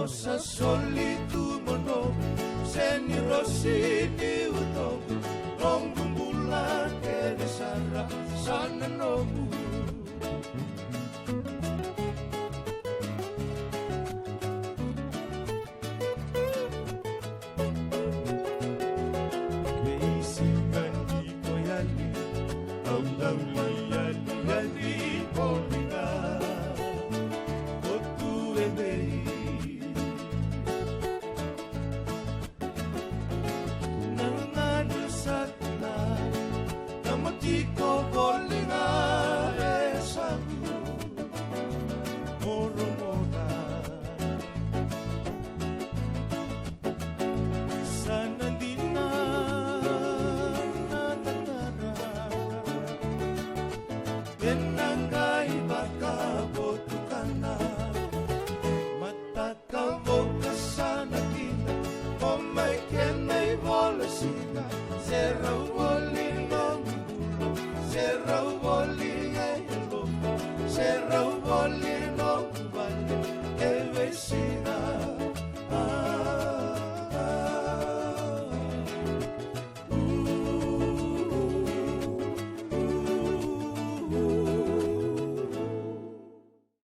sa solitu mono seni rosini uto rong bulan kene sara sana nobu keisikan di koyali au liali polina otu ebei Tiko polina esabu moro mora sanandina nanara benangai baka botukana matakavo kasana kita omai kenai volasika serau volino Serau boli no vale